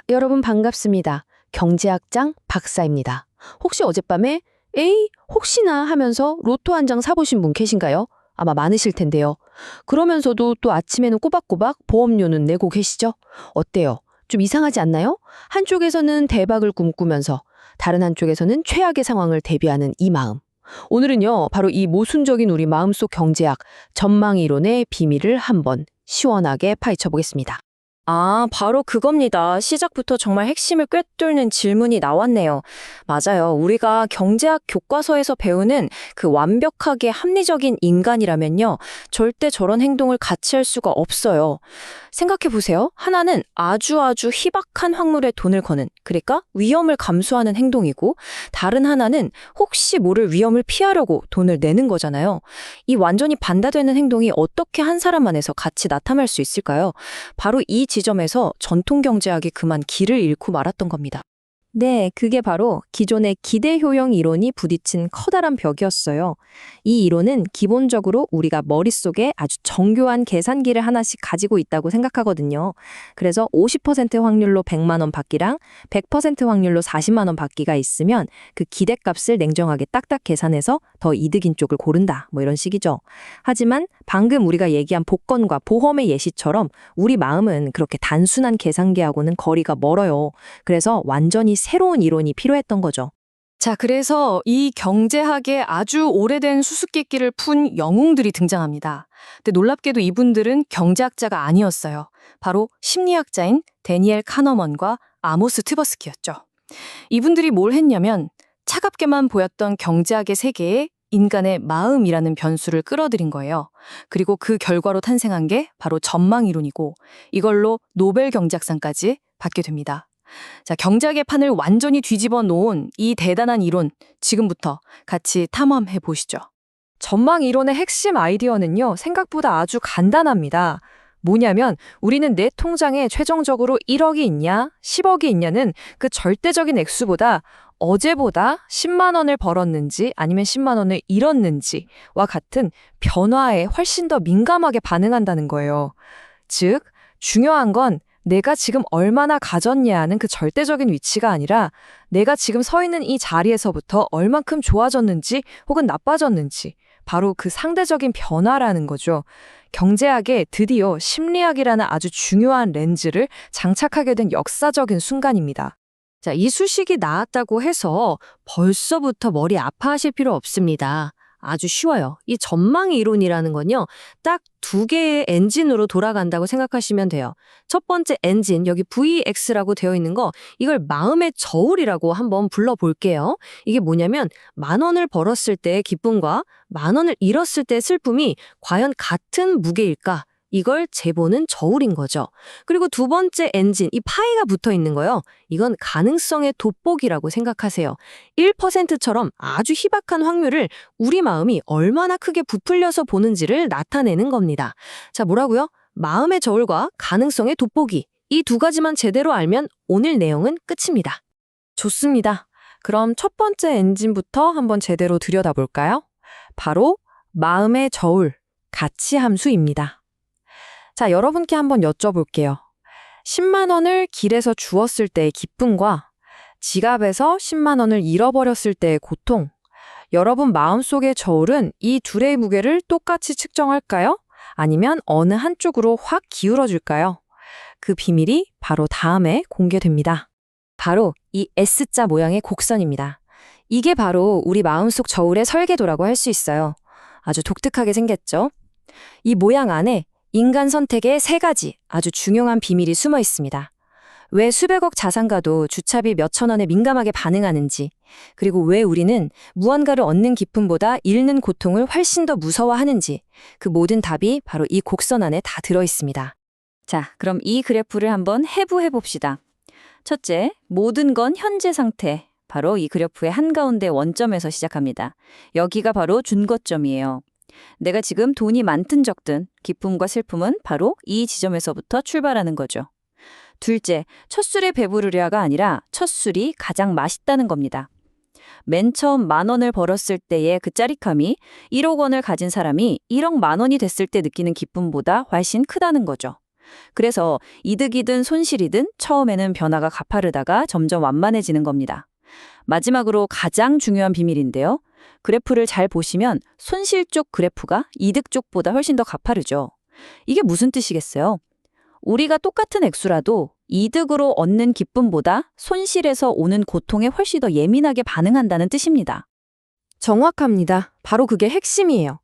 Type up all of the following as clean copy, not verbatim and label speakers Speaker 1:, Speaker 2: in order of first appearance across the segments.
Speaker 1: 여러분 반갑습니다. 경제학장 박사입니다. 혹시 어젯밤에 에이, 혹시나 하면서 로또 한 장 사보신 분 계신가요? 아마 많으실 텐데요. 그러면서도 또 아침에는 꼬박꼬박 보험료는 내고 계시죠? 어때요? 좀 이상하지 않나요? 한쪽에서는 대박을 꿈꾸면서 다른 한쪽에서는 최악의 상황을 대비하는 이 마음. 오늘은요, 바로 이 모순적인 우리 마음속 경제학, 전망이론의 비밀을 한번 시원하게 파헤쳐 보겠습니다.
Speaker 2: 바로 그겁니다. 시작부터 정말 핵심을 꿰뚫는 질문이 나왔네요. 맞아요. 우리가 경제학 교과서에서 배우는 그 완벽하게 합리적인 인간이라면요. 절대 저런 행동을 같이 할 수가 없어요. 생각해 보세요. 하나는 아주 희박한 확률에 돈을 거는, 그러니까 위험을 감수하는 행동이고, 다른 하나는 혹시 모를 위험을 피하려고 돈을 내는 거잖아요. 이 완전히 반대되는 행동이 어떻게 한 사람 안에서 같이 나타날 수 있을까요? 바로 이 지점에서 전통 경제학이 그만 길을 잃고 말았던 겁니다. 네, 그게 바로 기존의 기대 효용 이론이 부딪힌 커다란 벽이었어요. 이 이론은 기본적으로 우리가 머릿속에 아주 정교한 계산기를 하나씩 가지고 있다고 생각하거든요. 그래서 50% 확률로 100만 원 받기랑 100% 확률로 40만 원 받기가 있으면 그 기대값을 냉정하게 딱딱 계산해서 더 이득인 쪽을 고른다. 뭐 이런 식이죠. 하지만 방금 우리가 얘기한 복권과 보험의 예시처럼 우리 마음은 그렇게 단순한 계산기하고는 거리가 멀어요. 그래서 완전히 새로운 이론이 필요했던 거죠.
Speaker 3: 자, 그래서 이 경제학에 아주 오래된 수수께끼를 푼 영웅들이 등장합니다. 근데 놀랍게도 이분들은 경제학자가 아니었어요. 바로 심리학자인 데니엘 카너먼과 아모스 트버스키였죠. 이분들이 뭘 했냐면 차갑게만 보였던 경제학의 세계에 인간의 마음이라는 변수를 끌어들인 거예요. 그리고 그 결과로 탄생한 게 바로 전망이론이고 이걸로 노벨 경제학상까지 받게 됩니다. 자, 경제학의 판을 완전히 뒤집어 놓은 이 대단한 이론, 지금부터 같이 탐험해 보시죠.
Speaker 2: 전망 이론의 핵심 아이디어는요, 생각보다 아주 간단합니다. 뭐냐면 우리는 내 통장에 최종적으로 1억이 있냐, 10억이 있냐는 그 절대적인 액수보다 어제보다 10만 원을 벌었는지 아니면 10만 원을 잃었는지와 같은 변화에 훨씬 더 민감하게 반응한다는 거예요. 즉, 중요한 건 내가 지금 얼마나 가졌냐는 그 절대적인 위치가 아니라 내가 지금 서 있는 이 자리에서부터 얼만큼 좋아졌는지 혹은 나빠졌는지 바로 그 상대적인 변화라는 거죠. 경제학에 드디어 심리학이라는 아주 중요한 렌즈를 장착하게 된 역사적인 순간입니다.
Speaker 1: 자, 이 수식이 나왔다고 해서 벌써부터 머리 아파하실 필요 없습니다. 아주 쉬워요. 이 전망 이론이라는 건요, 딱 두 개의 엔진으로 돌아간다고 생각하시면 돼요. 첫 번째 엔진, 여기 VX라고 되어 있는 거, 이걸 마음의 저울이라고 한번 불러볼게요. 이게 뭐냐면, 10,000원을 벌었을 때의 기쁨과 10,000원을 잃었을 때의 슬픔이 과연 같은 무게일까? 이걸 재보는 저울인 거죠. 그리고 두 번째 엔진, 이 파이가 붙어 있는 거요. 이건 가능성의 돋보기라고 생각하세요. 1%처럼 아주 희박한 확률을 우리 마음이 얼마나 크게 부풀려서 보는지를 나타내는 겁니다. 자, 뭐라고요? 마음의 저울과 가능성의 돋보기. 이 두 가지만 제대로 알면 오늘 내용은 끝입니다.
Speaker 2: 좋습니다. 그럼 첫 번째 엔진부터 한번 제대로 들여다볼까요? 바로 마음의 저울, 가치 함수입니다. 자, 여러분께 한번 여쭤볼게요. 10만 원을 길에서 주웠을 때의 기쁨과 지갑에서 10만 원을 잃어버렸을 때의 고통, 여러분 마음속의 저울은 이 둘의 무게를 똑같이 측정할까요? 아니면 어느 한쪽으로 확 기울어질까요? 그 비밀이 바로 다음에 공개됩니다. 바로 이 S자 모양의 곡선입니다. 이게 바로 우리 마음속 저울의 설계도라고 할 수 있어요. 아주 독특하게 생겼죠? 이 모양 안에 인간 선택의 세 가지 아주 중요한 비밀이 숨어 있습니다. 왜 수백억 자산가도 주차비 몇천 원에 민감하게 반응하는지, 그리고 왜 우리는 무언가를 얻는 기쁨보다 잃는 고통을 훨씬 더 무서워하는지, 그 모든 답이 바로 이 곡선 안에 다 들어 있습니다. 자, 그럼 이 그래프를 한번 해부해 봅시다. 첫째, 모든 건 현재 상태. 바로 이 그래프의 한가운데 원점에서 시작합니다. 여기가 바로 준거점이에요. 내가 지금 돈이 많든 적든 기쁨과 슬픔은 바로 이 지점에서부터 출발하는 거죠. 둘째, 첫 술에 배부르랴가 아니라 첫 술이 가장 맛있다는 겁니다. 맨 처음 10,000원을 벌었을 때의 그 짜릿함이 1억 원을 가진 사람이 1억 10,000원이 됐을 때 느끼는 기쁨보다 훨씬 크다는 거죠.
Speaker 4: 그래서 이득이든 손실이든 처음에는 변화가 가파르다가 점점 완만해지는 겁니다. 마지막으로 가장 중요한 비밀인데요. 그래프를 잘 보시면 손실 쪽 그래프가 이득 쪽보다 훨씬 더 가파르죠. 이게 무슨 뜻이겠어요? 우리가 똑같은 액수라도 이득으로 얻는 기쁨보다 손실에서 오는 고통에 훨씬 더 예민하게 반응한다는 뜻입니다.
Speaker 2: 정확합니다. 바로 그게 핵심이에요.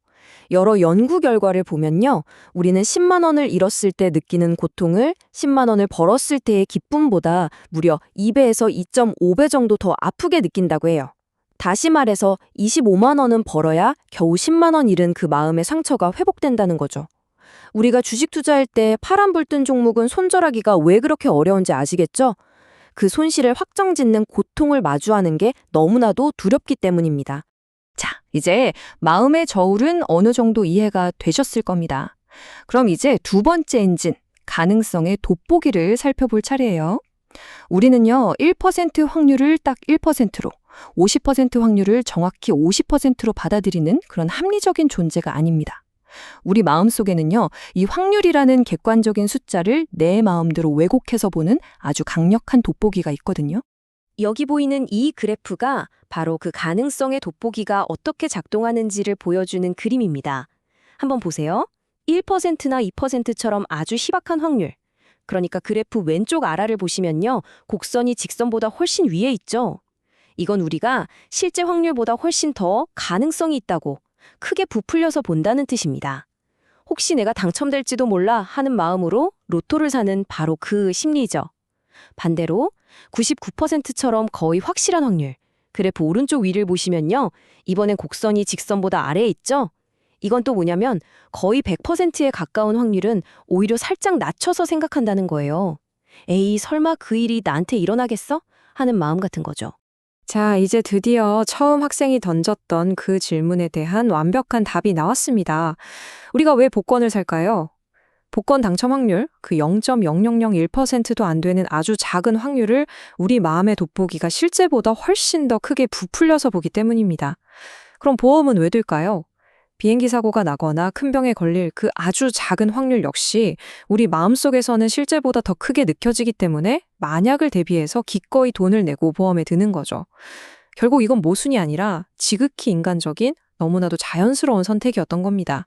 Speaker 2: 여러 연구 결과를 보면요. 우리는 10만 원을 잃었을 때 느끼는 고통을 10만 원을 벌었을 때의 기쁨보다 무려 2배에서 2.5배 정도 더 아프게 느낀다고 해요. 다시 말해서 25만 원은 벌어야 겨우 10만 원 잃은 그 마음의 상처가 회복된다는 거죠. 우리가 주식 투자할 때 파란불 뜬 종목은 손절하기가 왜 그렇게 어려운지 아시겠죠? 그 손실을 확정짓는 고통을 마주하는 게 너무나도 두렵기 때문입니다.
Speaker 4: 자, 이제 마음의 저울은 어느 정도 이해가 되셨을 겁니다. 그럼 이제 두 번째 엔진, 가능성의 돋보기를 살펴볼 차례예요. 우리는요, 1% 확률을 딱 1%로, 50% 확률을 정확히 50%로 받아들이는 그런 합리적인 존재가 아닙니다. 우리 마음속에는요, 이 확률이라는 객관적인 숫자를 내 마음대로 왜곡해서 보는 아주 강력한 돋보기가 있거든요.
Speaker 1: 여기 보이는 이 그래프가 바로 그 가능성의 돋보기가 어떻게 작동하는지를 보여주는 그림입니다. 한번 보세요. 1%나 2%처럼 아주 희박한 확률. 그러니까 그래프 왼쪽 아라를 보시면요. 곡선이 직선보다 훨씬 위에 있죠. 이건 우리가 실제 확률보다 훨씬 더 가능성이 있다고 크게 부풀려서 본다는 뜻입니다. 혹시 내가 당첨될지도 몰라 하는 마음으로 로또를 사는 바로 그 심리죠. 반대로 99%처럼 거의 확실한 확률. 그래프 오른쪽 위를 보시면요. 이번엔 곡선이 직선보다 아래에 있죠? 이건 또 뭐냐면 거의 100%에 가까운 확률은 오히려 살짝 낮춰서 생각한다는 거예요. 에이, 설마 그 일이 나한테 일어나겠어? 하는 마음 같은 거죠.
Speaker 2: 자, 이제 드디어 처음 학생이 던졌던 그 질문에 대한 완벽한 답이 나왔습니다. 우리가 왜 복권을 살까요? 복권 당첨 확률, 그 0.0001%도 안 되는 아주 작은 확률을 우리 마음의 돋보기가 실제보다 훨씬 더 크게 부풀려서 보기 때문입니다. 그럼 보험은 왜 들까요? 비행기 사고가 나거나 큰 병에 걸릴 그 아주 작은 확률 역시 우리 마음속에서는 실제보다 더 크게 느껴지기 때문에 만약을 대비해서 기꺼이 돈을 내고 보험에 드는 거죠. 결국 이건 모순이 아니라 지극히 인간적인 너무나도 자연스러운 선택이었던 겁니다.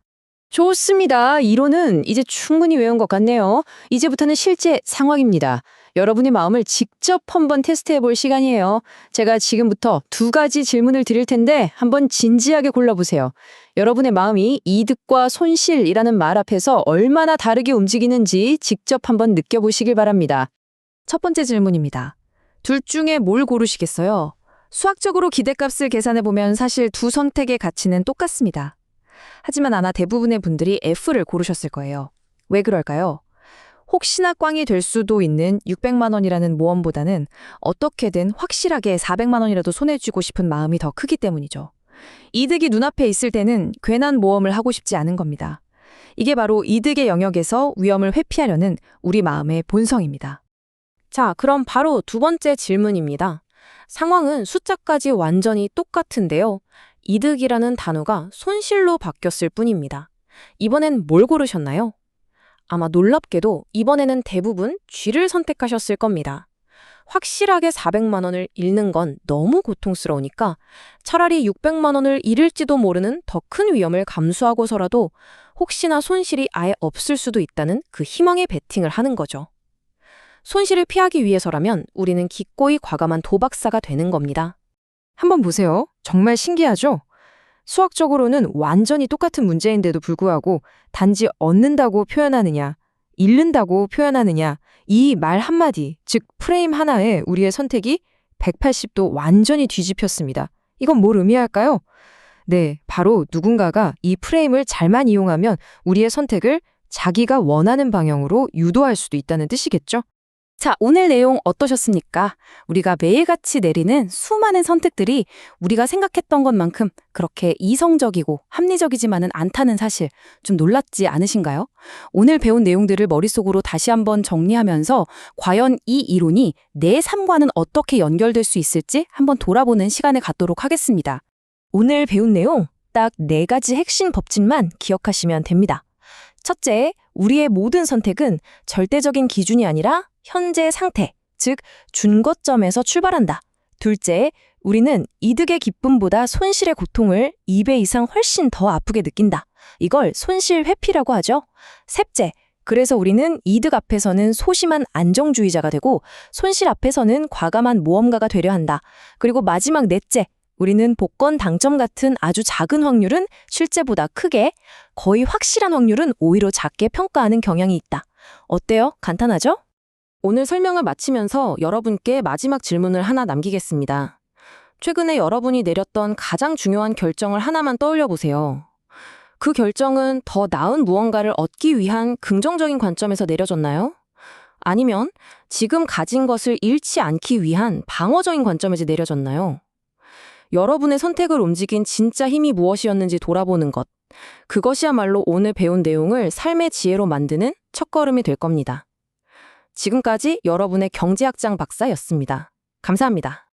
Speaker 5: 좋습니다. 이론은 이제 충분히 외운 것 같네요. 이제부터는 실제 상황입니다. 여러분의 마음을 직접 한번 테스트해 볼 시간이에요. 제가 지금부터 두 가지 질문을 드릴 텐데 한번 진지하게 골라보세요. 여러분의 마음이 이득과 손실이라는 말 앞에서 얼마나 다르게 움직이는지 직접 한번 느껴보시길 바랍니다.
Speaker 2: 첫 번째 질문입니다. 둘 중에 뭘 고르시겠어요? 수학적으로 기대값을 계산해보면 사실 두 선택의 가치는 똑같습니다. 하지만 아마 대부분의 분들이 F를 고르셨을 거예요. 왜 그럴까요? 혹시나 꽝이 될 수도 있는 600만 원이라는 모험보다는 어떻게든 확실하게 400만 원이라도 손해쥐고 싶은 마음이 더 크기 때문이죠. 이득이 눈앞에 있을 때는 괜한 모험을 하고 싶지 않은 겁니다. 이게 바로 이득의 영역에서 위험을 회피하려는 우리 마음의 본성입니다. 자, 그럼 바로 두 번째 질문입니다. 상황은 숫자까지 완전히 똑같은데요. 이득이라는 단어가 손실로 바뀌었을 뿐입니다. 이번엔 뭘 고르셨나요? 아마 놀랍게도 이번에는 대부분 G를 선택하셨을 겁니다. 확실하게 400만 원을 잃는 건 너무 고통스러우니까 차라리 600만 원을 잃을지도 모르는 더 큰 위험을 감수하고서라도 혹시나 손실이 아예 없을 수도 있다는 그 희망에 베팅을 하는 거죠. 손실을 피하기 위해서라면 우리는 기꺼이 과감한 도박사가 되는 겁니다. 한번 보세요. 정말 신기하죠? 수학적으로는 완전히 똑같은 문제인데도 불구하고 단지 얻는다고 표현하느냐, 잃는다고 표현하느냐, 이 말 한마디, 즉 프레임 하나에 우리의 선택이 180도 완전히 뒤집혔습니다. 이건 뭘 의미할까요? 네, 바로 누군가가 이 프레임을 잘만 이용하면 우리의 선택을 자기가 원하는 방향으로 유도할 수도 있다는 뜻이겠죠? 자, 오늘 내용 어떠셨습니까? 우리가 매일같이 내리는 수많은 선택들이 우리가 생각했던 것만큼 그렇게 이성적이고 합리적이지만은 않다는 사실 좀 놀랍지 않으신가요? 오늘 배운 내용들을 머릿속으로 다시 한번 정리하면서 과연 이 이론이 내 삶과는 어떻게 연결될 수 있을지 한번 돌아보는 시간을 갖도록 하겠습니다. 오늘 배운 내용 딱 4가지 핵심 법칙만 기억하시면 됩니다. 첫째,
Speaker 4: 우리의 모든 선택은 절대적인 기준이 아니라 현재 상태, 즉 준거점에서 출발한다. 둘째, 우리는 이득의 기쁨보다 손실의 고통을 2배 이상 훨씬 더 아프게 느낀다. 이걸 손실 회피라고 하죠. 셋째, 그래서 우리는 이득 앞에서는 소심한 안정주의자가 되고 손실 앞에서는 과감한 모험가가 되려 한다. 그리고 마지막 넷째, 우리는 복권 당첨 같은 아주 작은 확률은 실제보다 크게, 거의 확실한 확률은 오히려 작게 평가하는 경향이 있다. 어때요? 간단하죠?
Speaker 2: 오늘 설명을 마치면서 여러분께 마지막 질문을 하나 남기겠습니다. 최근에 여러분이 내렸던 가장 중요한 결정을 하나만 떠올려 보세요. 그 결정은 더 나은 무언가를 얻기 위한 긍정적인 관점에서 내려졌나요? 아니면 지금 가진 것을 잃지 않기 위한 방어적인 관점에서 내려졌나요? 여러분의 선택을 움직인 진짜 힘이 무엇이었는지 돌아보는 것. 그것이야말로 오늘 배운 내용을 삶의 지혜로 만드는 첫걸음이 될 겁니다. 지금까지 여러분의 경제학장 박사였습니다. 감사합니다.